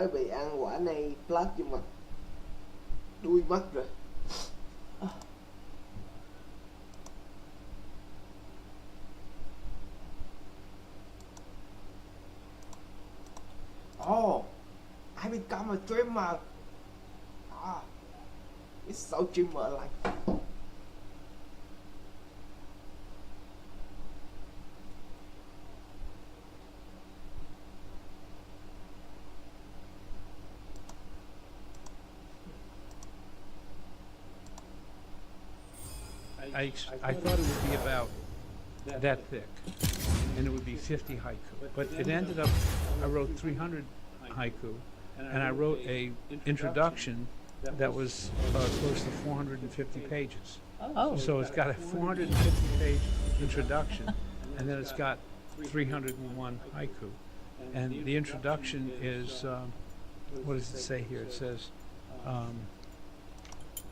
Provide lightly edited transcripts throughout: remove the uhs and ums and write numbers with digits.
mới bị ăn quả này platinum mà đuôi mất rồi. Oh, I become a dreamer. It's so dreamer like. I thought it would be about that thick, and it would be 50 haiku. But it ended up, I wrote 300 haiku, and I wrote a introduction that was close to 450 pages. Oh. So it's got a 450-page introduction, and then it's got 301 haiku. And the introduction is, what does it say here? It says,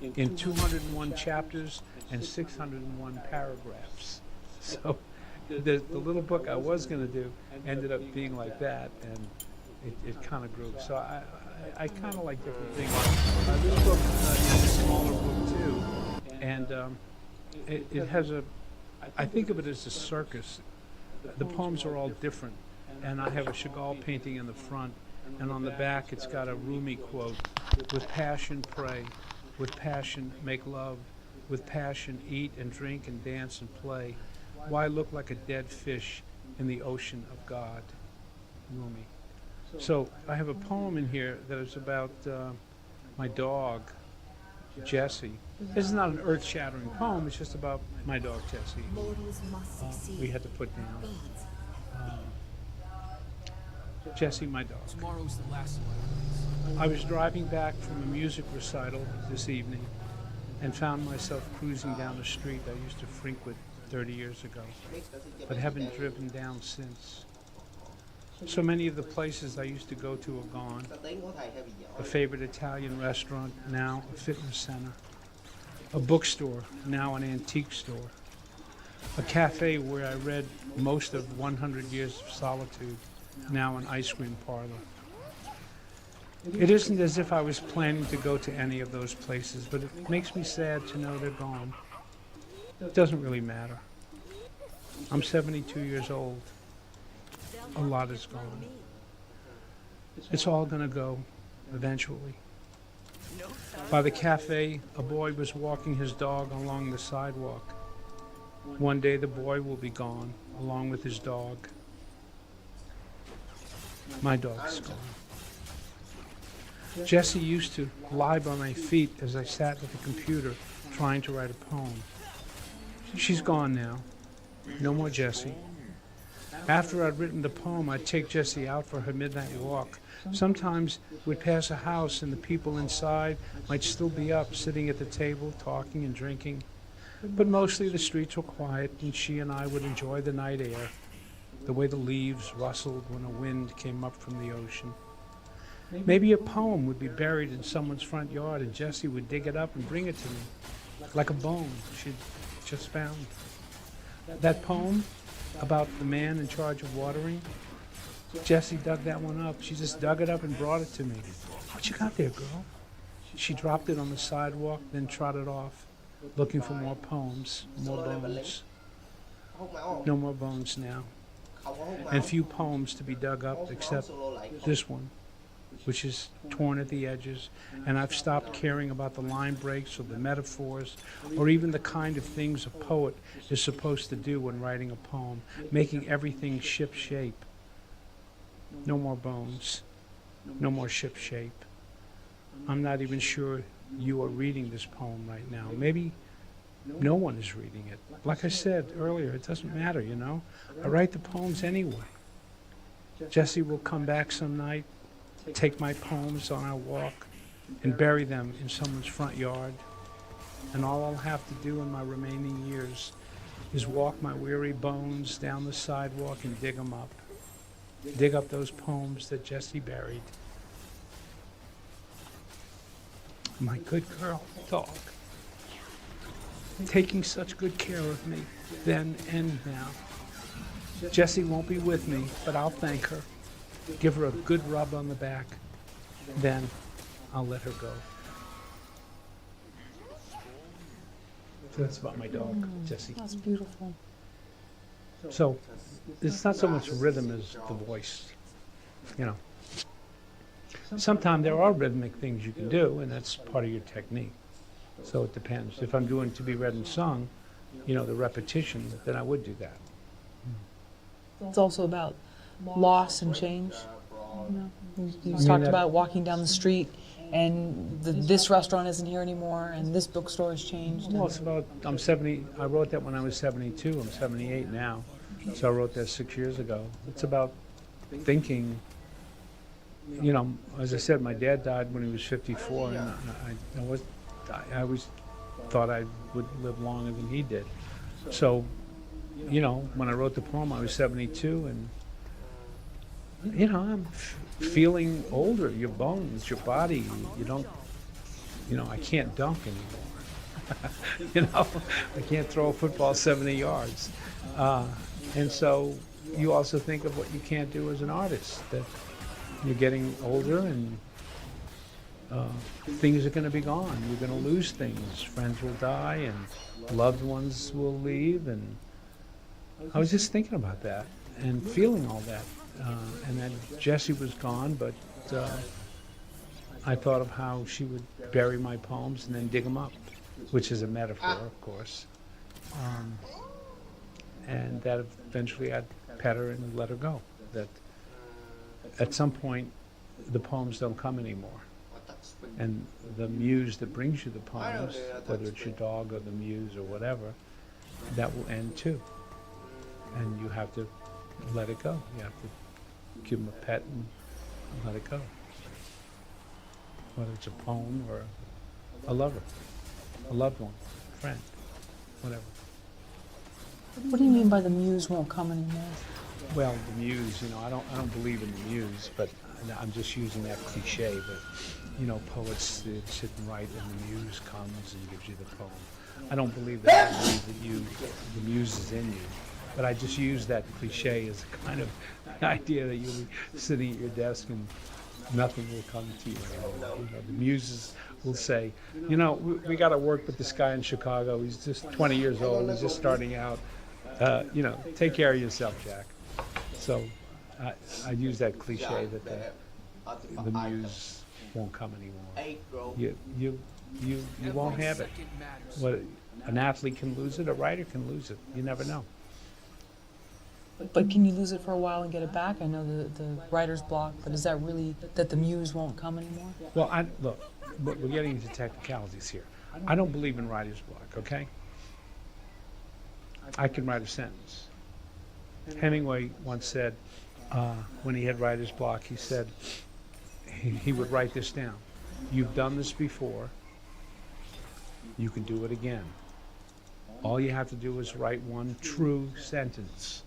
in 201 chapters and 601 paragraphs. So the little book I was going to do ended up being like that, and it kind of grew. So I kind of like different things. This book is a smaller book too, and it has I think of it as a circus. The poems are all different, and I have a Chagall painting in the front, and on the back it's got a Rumi quote: "With passion pray, with passion make love, with passion eat and drink and dance and play. Why look like a dead fish in the ocean of God?" Rumi. So I have a poem in here that is about my dog, Jessie. This is not an earth-shattering poem, it's just about my dog, Jessie. We had to put down Jessie, my dog. Tomorrow's the last one. I was driving back from a music recital this evening and found myself cruising down a street I used to frequent 30 years ago, but haven't driven down since. So many of the places I used to go to are gone. A favorite Italian restaurant, now a fitness center. A bookstore, now an antique store. A cafe where I read most of 100 Years of Solitude, now an ice cream parlor. It isn't as if I was planning to go to any of those places, but it makes me sad to know they're gone. It doesn't really matter. I'm 72 years old. A lot is gone. It's all gonna go, eventually. By the cafe, a boy was walking his dog along the sidewalk. One day the boy will be gone, along with his dog. My dog's gone. Jessie used to lie by my feet as I sat at the computer trying to write a poem. She's gone now. No more Jessie. After I'd written the poem, I'd take Jessie out for her midnight walk. Sometimes we'd pass a house and the people inside might still be up, sitting at the table, talking and drinking. But mostly the streets were quiet, and she and I would enjoy the night air, the way the leaves rustled when a wind came up from the ocean. Maybe a poem would be buried in someone's front yard, and Jessie would dig it up and bring it to me, like a bone she'd just found. That poem about the man in charge of watering, Jessie dug that one up. She just dug it up and brought it to me. "What you got there, girl?" She dropped it on the sidewalk, then trotted off, looking for more poems, more bones. No more bones now. And few poems to be dug up except this one, which is torn at the edges, and I've stopped caring about the line breaks or the metaphors or even the kind of things a poet is supposed to do when writing a poem, making everything ship shape. No more bones, no more ship shape. I'm not even sure you are reading this poem right now. Maybe no one is reading it. Like I said earlier, it doesn't matter, you know. I write the poems anyway. Jessie will come back some night, take my poems on our walk, and bury them in someone's front yard. And all I'll have to do in my remaining years is walk my weary bones down the sidewalk and dig them up. Dig up those poems that Jessie buried. My good girl, dog, taking such good care of me then and now. Jessie won't be with me, but I'll thank her. Give her a good rub on the back then I'll let her go. So that's about my dog, Jessie. That's beautiful. So it's not so much rhythm as the voice, you know. Sometimes there are rhythmic things you can do, and that's part of your technique. So it depends. If I'm doing to be read and sung, you know, the repetition, then I would do that. It's also about loss and change. You know, you mean talked that- about walking down the street and this restaurant isn't here anymore and this bookstore has changed. Well, it's about, I'm 70, I wrote that when I was 72, I'm 78 now. So I wrote that 6 years ago. It's about thinking, you know, as I said, my dad died when he was 54, and I always thought I would live longer than he did. So, you know, when I wrote the poem, I was 72, and, you know, I'm feeling older. Your bones, your body, you don't, you know, I can't dunk anymore. You know, I can't throw a football 70 yards. And so you also think of what you can't do as an artist, that you're getting older and things are going to be gone. You're going to lose things. Friends will die and loved ones will leave. And I was just thinking about that and feeling all that. And then Jessie was gone, but I thought of how she would bury my poems and then dig them up, which is a metaphor, of course. And that eventually I'd pet her and let her go. That at some point, the poems don't come anymore. And the muse that brings you the poems, whether it's your dog or the muse or whatever, that will end too. And you have to let it go. You have to give them a pet and let it go. Whether it's a poem or a lover, a loved one, a friend, whatever. What do you mean by the muse won't come anymore? Well, the muse, you know, I don't believe in the muse, but I'm just using that cliche. But you know, poets they sit and write, and the muse comes and gives you the poem. I don't believe that. I believe that the muse is in you. But I just use that cliche as a kind of idea that you'll be sitting at your desk and nothing will come to you. You know, the muses will say, you know, we got to work with this guy in Chicago. He's just 20 years old. He's just starting out. You know, take care of yourself, Jack. So I use that cliche that the muse won't come anymore. You won't have it. What, an athlete can lose it, a writer can lose it. You never know. But can you lose it for a while and get it back? I know the writer's block, but is that really that the muse won't come anymore? Well, look, we're getting into technicalities here. I don't believe in writer's block, okay? I can write a sentence. Hemingway once said, when he had writer's block, he said, he would write this down. You've done this before. You can do it again. All you have to do is write one true sentence.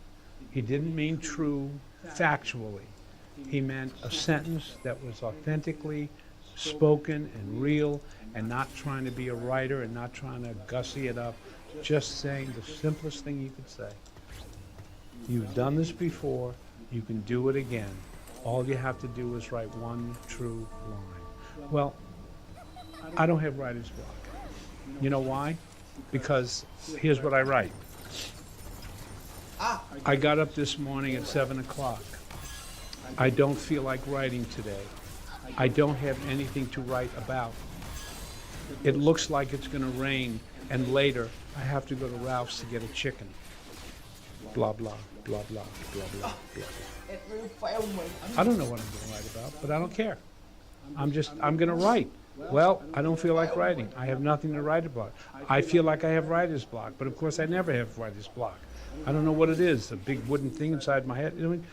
He didn't mean true factually. He meant a sentence that was authentically spoken and real and not trying to be a writer and not trying to gussy it up, just saying the simplest thing you could say. You've done this before, you can do it again. All you have to do is write one true line. Well, I don't have writer's block. You know why? Because here's what I write. I got up this morning at 7 o'clock. I don't feel like writing today. I don't have anything to write about. It looks like it's going to rain, and later I have to go to Ralph's to get a chicken. Blah, blah, blah, blah, blah, blah, blah. I don't know what I'm going to write about, but I don't care. I'm going to write. Well, I don't feel like writing. I have nothing to write about. I feel like I have writer's block, but of course I never have writer's block. I don't know what it is, a big wooden thing inside my head. I mean,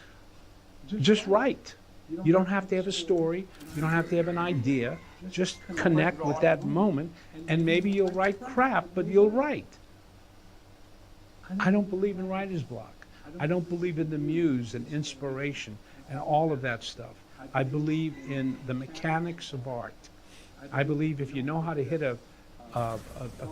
just write. You don't have to have a story. You don't have to have an idea. Just connect with that moment, and maybe you'll write crap, but you'll write. I don't believe in writer's block. I don't believe in the muse and inspiration and all of that stuff. I believe in the mechanics of art. I believe if you know how to hit a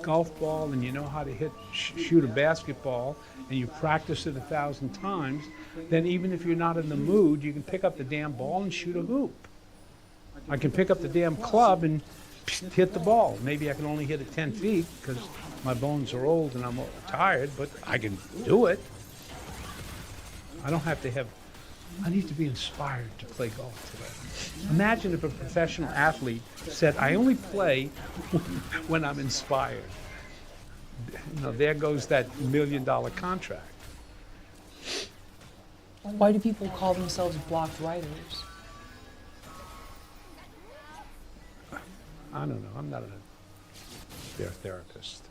golf ball and you know how to shoot a basketball and you practice it 1,000 times, then even if you're not in the mood, you can pick up the damn ball and shoot a hoop. I can pick up the damn club and hit the ball. Maybe I can only hit it 10 feet because my bones are old and I'm tired, but I can do it. I don't have to have, I need to be inspired to play golf today. Imagine if a professional athlete said, I only play when I'm inspired. You know, there goes that $1 million contract. Why do people call themselves blocked writers? I don't know. I'm not their therapist.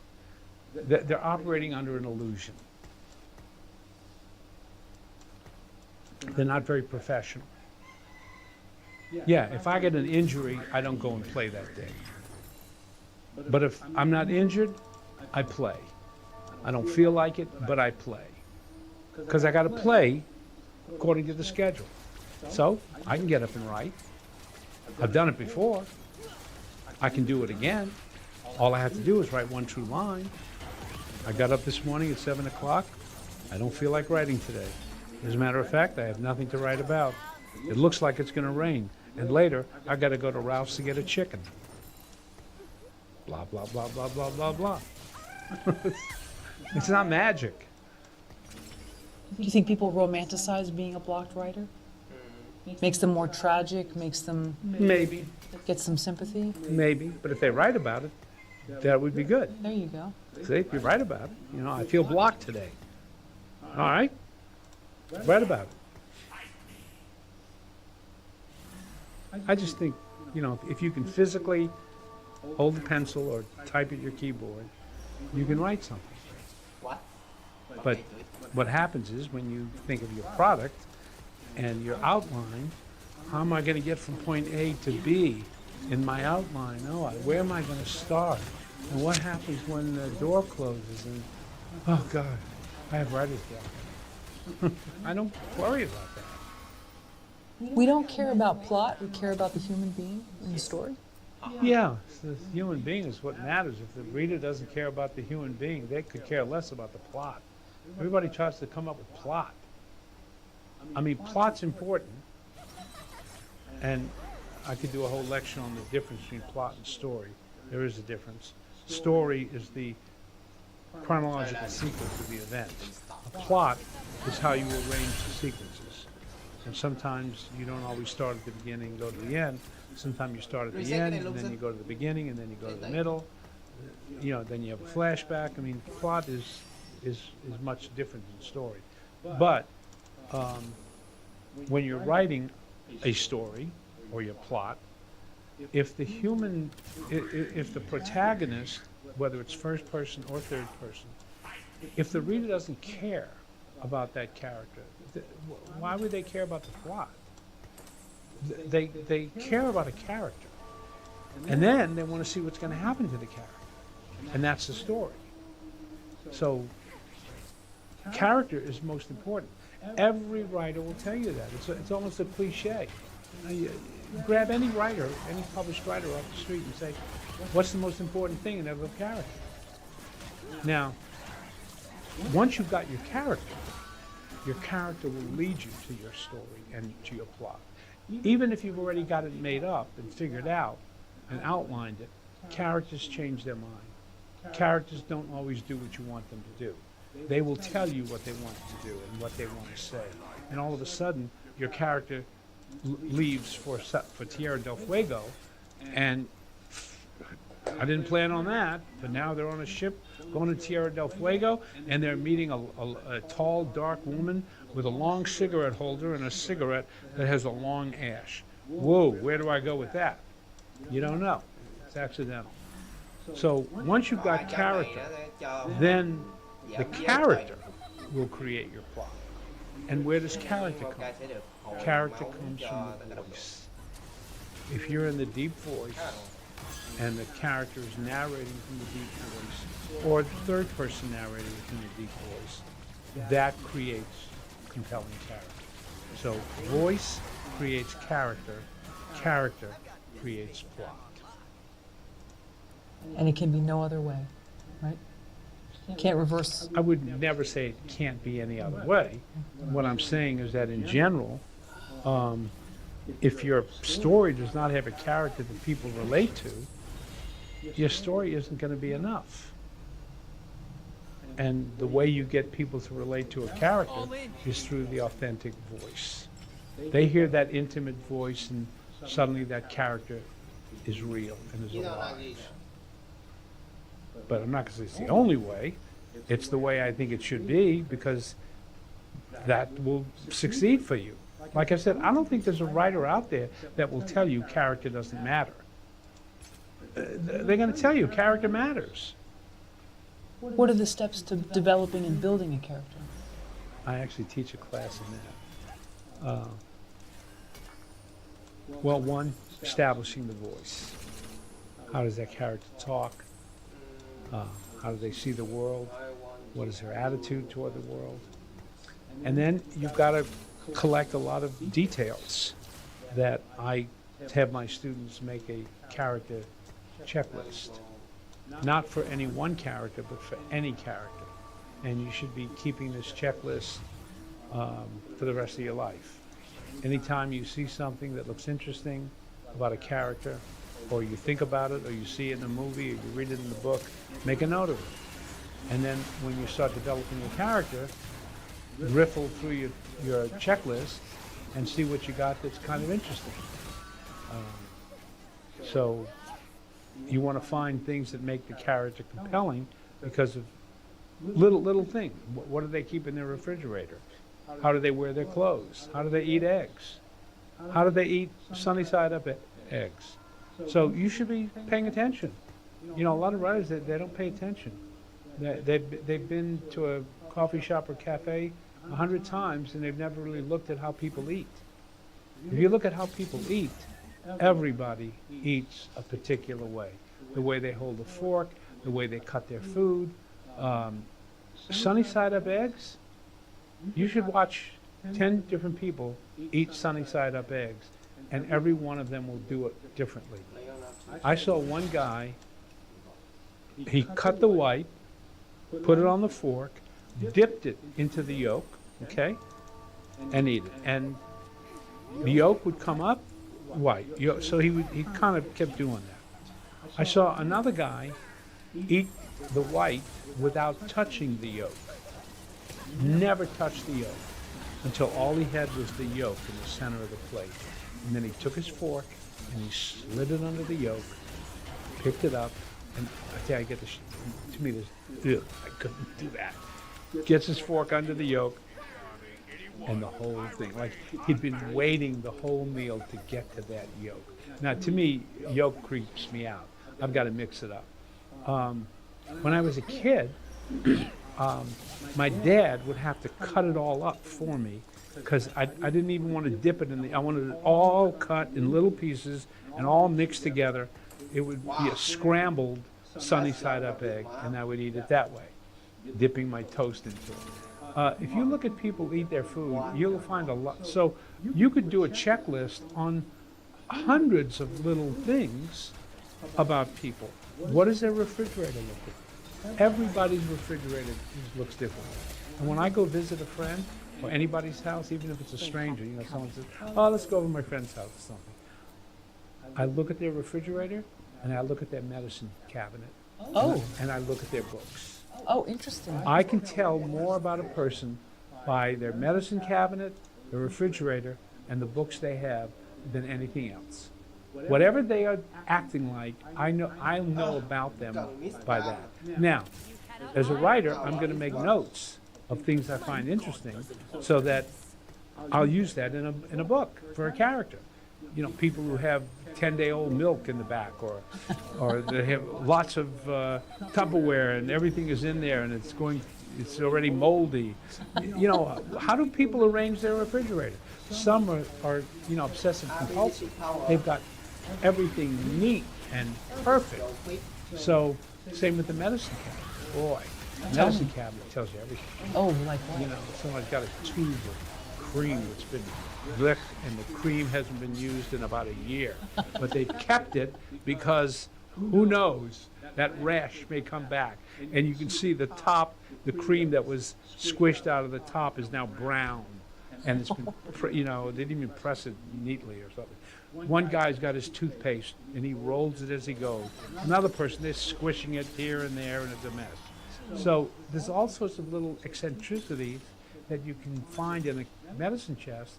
They're operating under an illusion. They're not very professional. Yeah, if I get an injury, I don't go and play that day. But if I'm not injured, I play. I don't feel like it, but I play. Because I got to play according to the schedule. So I can get up and write. I've done it before. I can do it again. All I have to do is write one true line. I got up this morning at 7 o'clock. I don't feel like writing today. As a matter of fact, I have nothing to write about. It looks like it's going to rain. And later, I got to go to Ralph's to get a chicken. Blah, blah, blah, blah, blah, blah, blah. It's not magic. Do you think people romanticize being a blocked writer? Makes them more tragic, makes them Maybe, get some sympathy? maybe. But if they write about it, that would be good. There you go. See, if you write about it, you know, I feel blocked today. All right? Write about it. I just think, you know, if you can physically hold the pencil or type at your keyboard, you can write something. What? But what happens is when you think of your product and your outline, how am I going to get from point A to B in my outline? Oh, where am I going to start? And what happens when the door closes? And oh God, I have writer's block. I don't worry about that. We don't care about plot, we care about the human being in the story. Yeah, the human being is what matters. If the reader doesn't care about the human being, they could care less about the plot. Everybody tries to come up with plot. I mean, plot's important. And I could do a whole lecture on the difference between plot and story. There is a difference. Story is the chronological sequence of the event. A plot is how you arrange the sequences. And sometimes you don't always start at the beginning and go to the end. Sometimes you start at the end, and then you go to the beginning, and then you go to the middle. You know, then you have a flashback. I mean, plot is much different than story. But when you're writing a story or your plot, if the protagonist, whether it's first person or third person, if the reader doesn't care about that character, why would they care about the plot? They care about a character, and then they want to see what's going to happen to the character, and that's the story. So character is most important. Every writer will tell you that. It's almost a cliche. You grab any writer, any published writer off the street and say, what's the most important thing in every character? Now, once you've got your character will lead you to your story and to your plot. Even if you've already got it made up and figured out and outlined it, characters change their mind. Characters don't always do what you want them to do. They will tell you what they want to do and what they want to say. And all of a sudden, your character leaves for Tierra del Fuego, and I didn't plan on that, but now they're on a ship going to Tierra del Fuego, and they're meeting a tall, dark woman with a long cigarette holder and a cigarette that has a long ash. Whoa, where do I go with that? You don't know. It's accidental. So once you've got character, then the character will create your plot. And where does character come? Character comes from the voice. If you're in the deep voice, and the character is narrating from the deep voice, or the third person narrating from the deep voice, that creates compelling character. So voice creates character, character creates plot. And it can be no other way, right? Can't reverse. I would never say it can't be any other way. What I'm saying is that in general, if your story does not have a character that people relate to, your story isn't going to be enough. And the way you get people to relate to a character is through the authentic voice. They hear that intimate voice, and suddenly that character is real and is alive. But I'm not going to say it's the only way. It's the way I think it should be, because that will succeed for you. Like I said, I don't think there's a writer out there that will tell you character doesn't matter. They're going to tell you character matters. What are the steps to developing and building a character? I actually teach a class in that. Well, one, establishing the voice. How does that character talk? How do they see the world? What is their attitude toward the world? And then you've got to collect a lot of details that I have my students make a character checklist. Not for any one character, but for any character. And you should be keeping this checklist for the rest of your life. Anytime you see something that looks interesting about a character, or you think about it, or you see it in a movie, or you read it in the book, make a note of it. And then when you start developing your character, riffle through your checklist and see what you got that's kind of interesting. So you want to find things that make the character compelling because of little things. What do they keep in their refrigerator? How do they wear their clothes? How do they eat eggs? How do they eat sunny side up eggs? So you should be paying attention. You know, a lot of writers, they don't pay attention. They've been to a coffee shop or cafe 100 times, and they've never really looked at how people eat. If you look at how people eat, everybody eats a particular way. The way they hold a fork, the way they cut their food. Sunny side up eggs, you should watch 10 different people eat sunny side up eggs, and every one of them will do it differently. I saw one guy, he cut the white, put it on the fork, dipped it into the yolk, okay, and eat it. And the yolk would come up white. So he kind of kept doing that. I saw another guy eat the white without touching the yolk. Never touched the yolk until all he had was the yolk in the center of the plate. And then he took his fork and he slid it under the yolk, picked it up, and I tell you, to me, I couldn't do that. Gets his fork under the yolk, and the whole thing, like he'd been waiting the whole meal to get to that yolk. Now, to me, yolk creeps me out. I've got to mix it up. When I was a kid, my dad would have to cut it all up for me because I didn't even want to dip it I wanted it all cut in little pieces and all mixed together. It would be a scrambled sunny side up egg, and I would eat it that way, dipping my toast into it. If you look at people eat their food, you'll find a lot. So you could do a checklist on hundreds of little things about people. What does their refrigerator look like? Everybody's refrigerator looks different. And when I go visit a friend or anybody's house, even if it's a stranger, you know, someone says, "Oh, let's go over to my friend's house or something." I look at their refrigerator and I look at their medicine cabinet. Oh. And I look at their books. Oh, interesting. I can tell more about a person by their medicine cabinet, their refrigerator, and the books they have than anything else. Whatever they are acting like, I know about them by that. Now, as a writer, I'm going to make notes of things I find interesting so that I'll use that in a book for a character. You know, people who have 10-day-old milk in the back, or they have lots of Tupperware and everything is in there and it's already moldy. You know, how do people arrange their refrigerator? Some are obsessive compulsive. They've got everything neat and perfect. So same with the medicine cabinet. Boy, medicine cabinet tells you everything. Oh, like what? You know, someone's got a tube of cream that's been licked and the cream hasn't been used in about a year. But they've kept it because who knows, that rash may come back. And you can see the top, the cream that was squished out of the top is now brown. And it's been, they didn't even press it neatly or something. One guy's got his toothpaste and he rolls it as he goes. Another person, they're squishing it here and there and it's a mess. So there's all sorts of little eccentricities that you can find in a medicine chest.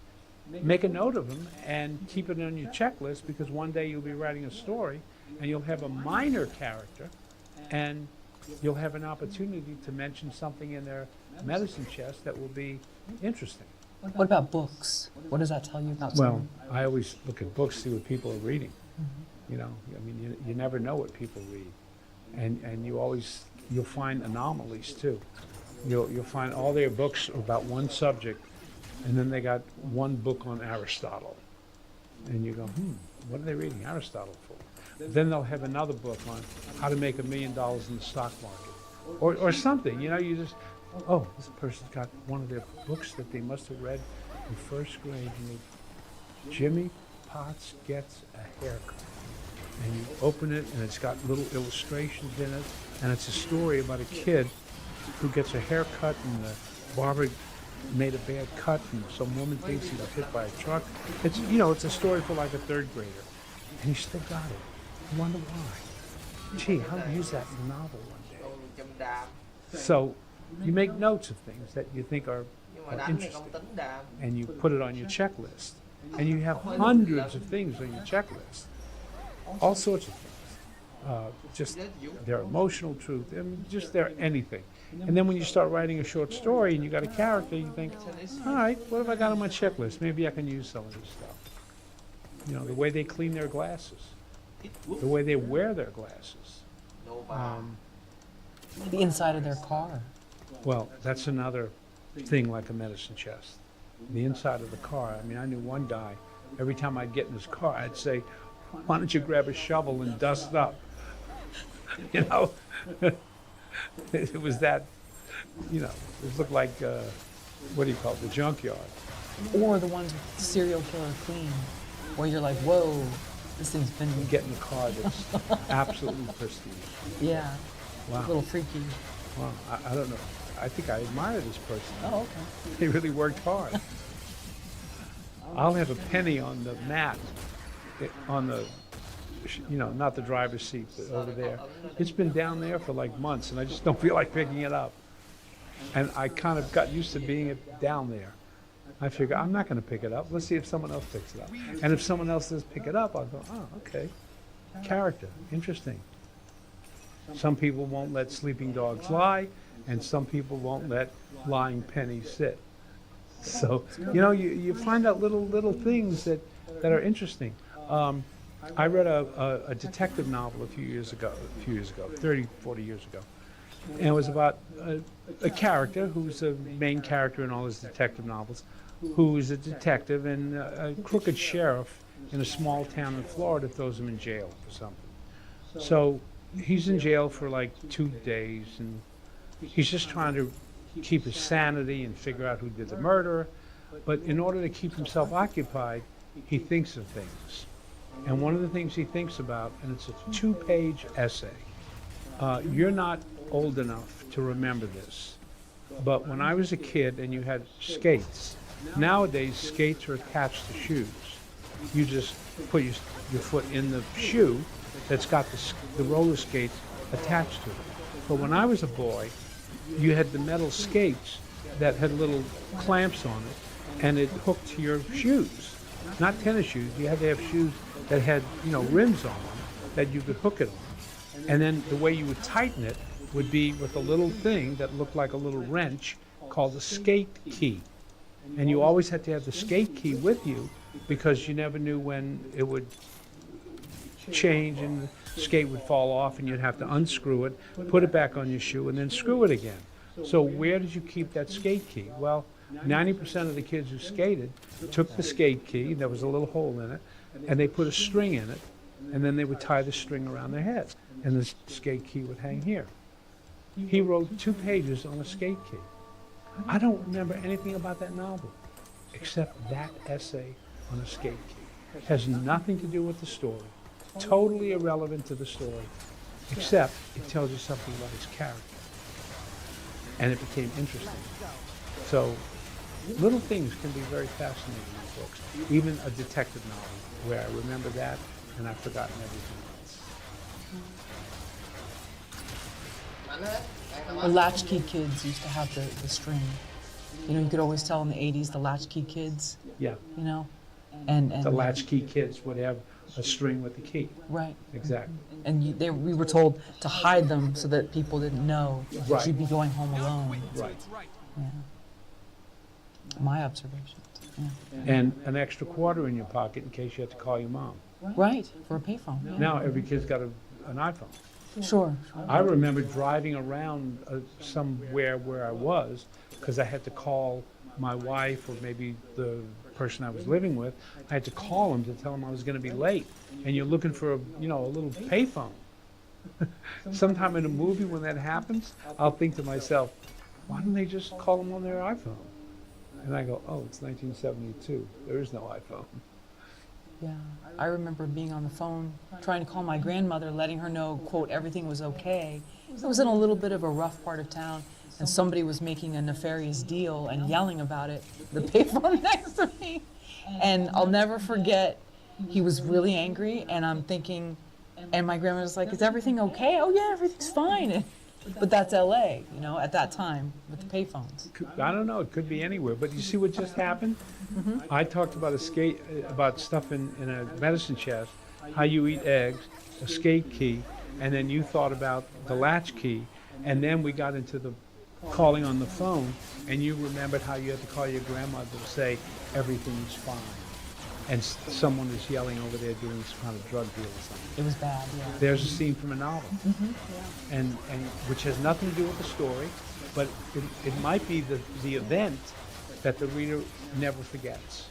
Make a note of them and keep it on your checklist, because one day you'll be writing a story and you'll have a minor character and you'll have an opportunity to mention something in their medicine chest that will be interesting. What about books? What does that tell you about Well, someone? I always look at books, see what people are reading. You never know what people read. And you'll find anomalies too. You'll find all their books are about one subject, and then they got one book on Aristotle. And you go, what are they reading Aristotle for? Then they'll have another book on how to make $1 million in the stock market. Or something, you just, this person's got one of their books that they must have read in first grade. Jimmy Potts Gets a Haircut. And you open it and it's got little illustrations in it, and it's a story about a kid who gets a haircut and the barber made a bad cut and some woman thinks he got hit by a truck. It's a story for like a third grader. And he still got it. I wonder why. Gee, I'll use that in a novel one day. So you make notes of things that you think are interesting, and you put it on your checklist. And you have hundreds of things on your checklist. All sorts of things. Just their emotional truth, just their anything. And then when you start writing a short story and you got a character, you think, all right, what have I got on my checklist? Maybe I can use some of this stuff. The way they clean their glasses, the way they wear their glasses. The inside of their car. Well, that's another thing like a medicine chest. The inside of the car. I knew one guy, every time I'd get in his car, I'd say, why don't you grab a shovel and dust up? It was that, it looked like, what do you call it, the junkyard. Or the ones with serial killer clean, where you're like, whoa, this thing's been... You get in a car that's absolutely pristine. Yeah, Wow. a little freaky. Wow, I don't know. I think I admire this person. Oh, okay. They really worked hard. I'll have a penny on the mat, on the, not the driver's seat, but over there. It's been down there for like months, and I just don't feel like picking it up. And I kind of got used to being down there. I figure, I'm not going to pick it up. Let's see if someone else picks it up. And if someone else does pick it up, I'll go, oh, okay. Character, interesting. Some people won't let sleeping dogs lie, and some people won't let lying pennies sit. So, you find out little things that are interesting. I read a detective novel a few years ago, 30, 40 years ago. And it was about a character who's the main character in all his detective novels, who is a detective, and a crooked sheriff in a small town in Florida throws him in jail for something. So he's in jail for like 2 days, and he's just trying to keep his sanity and figure out who did the murder. But in order to keep himself occupied, he thinks of things. And one of the things he thinks about, and it's a 2-page essay. You're not old enough to remember this, but when I was a kid and you had skates, nowadays skates are attached to shoes. You just put your foot in the shoe that's got the roller skates attached to it. But when I was a boy, you had the metal skates that had little clamps on it, and it hooked to your shoes. Not tennis shoes. You had to have shoes that had, rims on them that you could hook it on. And then the way you would tighten it would be with a little thing that looked like a little wrench called a skate key. And you always had to have the skate key with you, because you never knew when it would change and the skate would fall off, and you'd have to unscrew it, put it back on your shoe, and then screw it again. So where did you keep that skate key? Well, 90% of the kids who skated took the skate key, there was a little hole in it, and they put a string in it, and then they would tie the string around their head, and the skate key would hang here. He wrote 2 pages on a skate key. I don't remember anything about that novel, except that essay on a skate key. It has nothing to do with the story, totally irrelevant to the story, except it tells you something about his character. And it became interesting. So Little things can be very fascinating in books, even a detective novel where I remember that and I've forgotten everything else. The latchkey kids used to have the string. You know, you could always tell in the 80s, the latchkey kids, Yeah, you know, and the latchkey kids would have a string with the key. right. Exactly. And we were told to hide them so that people didn't know that Right. you'd be going home alone. Right. Yeah. My observations. Yeah. And an extra quarter in your pocket in case you have to call your mom. Right, for a payphone. Yeah. Now every kid's got an iPhone. Sure. I remember driving around somewhere where I was because I had to call my wife or maybe the person I was living with. I had to call him to tell him I was going to be late. And you're looking for a little payphone. Sometime in a movie when that happens, I'll think to myself, why don't they just call them on their iPhone? And I go, oh, it's 1972. There is no iPhone. Yeah. I remember being on the phone trying to call my grandmother, letting her know, quote, everything was okay. I was in a little bit of a rough part of town, and somebody was making a nefarious deal and yelling about it, the payphone next to me. And I'll never forget, he was really angry, and I'm thinking, and my grandma was like, is everything okay? Oh yeah, everything's fine. But that's LA, you know, at that time with the payphones. I don't know. It could be anywhere. But you see what just happened? I talked about about stuff in a medicine chest, how you eat eggs, a skate key, and then you thought about the latch key, and then we got into the calling on the phone, and you remembered how you had to call your grandmother to say everything's fine, and someone is yelling over there doing some kind of drug deal or something. It was bad, yeah. There's a scene from a novel, and which has nothing to do with the story, but it might be the event that the reader never forgets.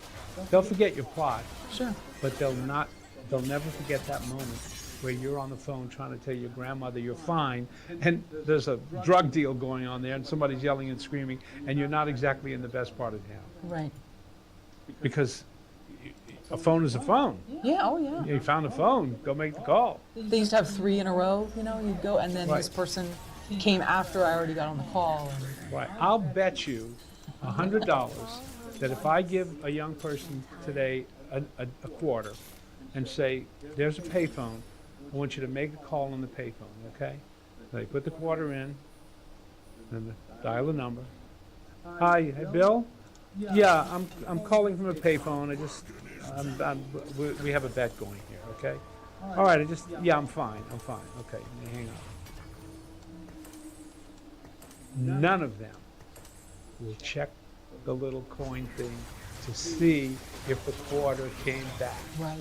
They'll forget your plot, Sure. but they'll never forget that moment where you're on the phone trying to tell your grandmother you're fine, and there's a drug deal going on there, and somebody's yelling and screaming, and you're not exactly in the best part of town. Right. Because a phone is a phone. Yeah, oh yeah. You found a phone, go make the call. They used to have 3 in a row, you know, you'd go, and then this Right. person came after I already got on the call. And, Right. I'll bet you $100 that if I give a young person today a quarter and say, there's a payphone, I want you to make a call on the payphone, okay? They put the quarter in, and dial the number. Hi, hey, Bill? Yeah, I'm calling from a payphone. We have a bet going here, okay? All right, I'm fine. Okay, hang on. None of them will check the little coin thing to see if the quarter came back. right.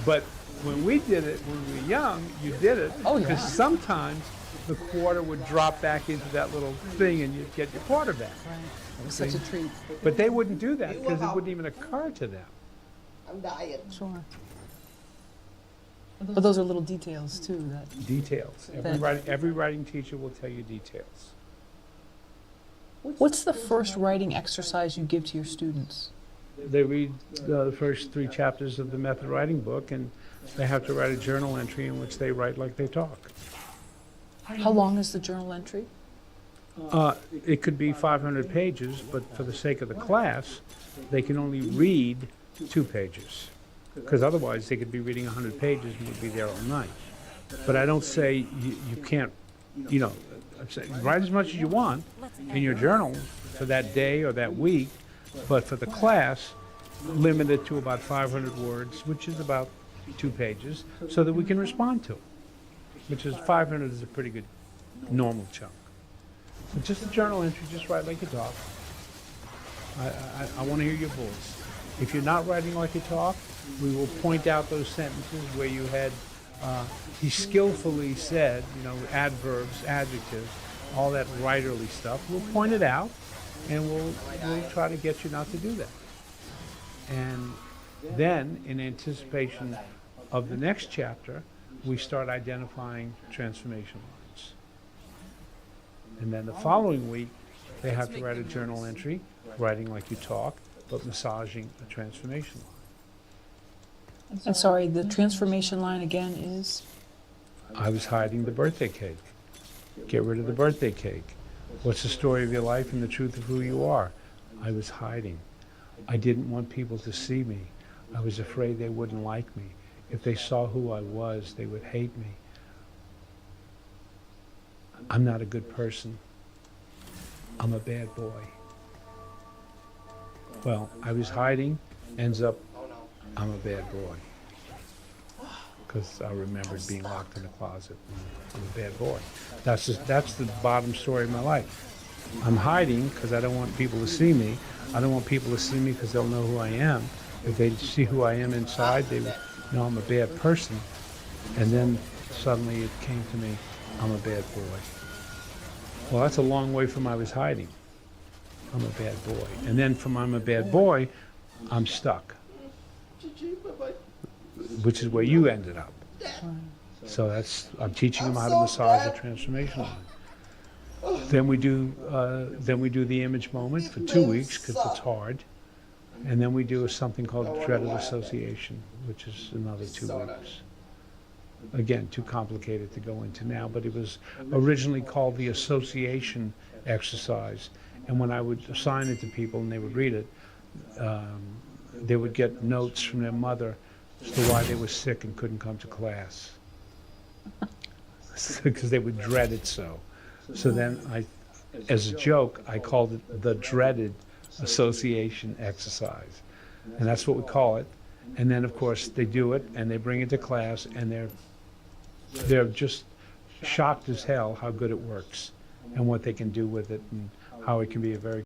But when we did it, when we were young, you did it. Oh, yeah. Because sometimes the quarter would drop back into that little thing and you'd get your quarter back. Right. It was such a treat. But they wouldn't do that because it wouldn't even occur to them. I'm dying. Sure. But those are little details too that Details. Every writing teacher will tell you details. What's the first writing exercise you give to your students? They read the first 3 chapters of the method writing book, and they have to write a journal entry in which they write like they talk. How long is the journal entry? It could be 500 pages, but for the sake of the class, they can only read 2 pages. Because otherwise, they could be reading 100 pages and would be there all night. But I don't say you can't, I'm saying write as much as you want in your journal for that day or that week, but for the class, limit it to about 500 words, which is about 2 pages, so that we can respond to it. Which is 500 is a pretty good normal chunk. But just a journal entry, just write like you talk. I want to hear your voice. If you're not writing like you talk, we will point out those sentences where you had, he skillfully said, adverbs, adjectives, all that writerly stuff. We'll point it out, and we'll try to get you not to do that. And then, in anticipation of the next chapter, we start identifying transformation lines. And then the following week, they have to write a journal entry, writing like you talk, but massaging a transformation line. And sorry, the transformation line again is? I was hiding the birthday cake. Get rid of the birthday cake. What's the story of your life and the truth of who you are? I was hiding. I didn't want people to see me. I was afraid they wouldn't like me. If they saw who I was, they would hate me. I'm not a good person. I'm a bad boy. Well, I was hiding, ends up I'm a bad boy. Because I remembered being locked in a closet. I'm a bad boy. That's the bottom story of my life. I'm hiding because I don't want people to see me. I don't want people to see me because they'll know who I am. If they see who I am inside, they would know I'm a bad person. And then suddenly it came to me, I'm a bad boy. Well, that's a long way from I was hiding. I'm a bad boy. And then from I'm a bad boy, I'm stuck, which is where you ended up. So I'm teaching them how to massage the transformation line. Then we do the image moment for 2 weeks because it's hard. And then we do something called dreaded association, which is another 2 weeks. Again, too complicated to go into now, but it was originally called the association exercise. And when I would assign it to people and they would read it, they would get notes from their mother as to why they were sick and couldn't come to class. Because they would dread it so. So then as a joke, I called it the dreaded association exercise. And that's what we call it. And then, of course, they do it and they bring it to class and they're just shocked as hell how good it works and what they can do with it and how it can be a very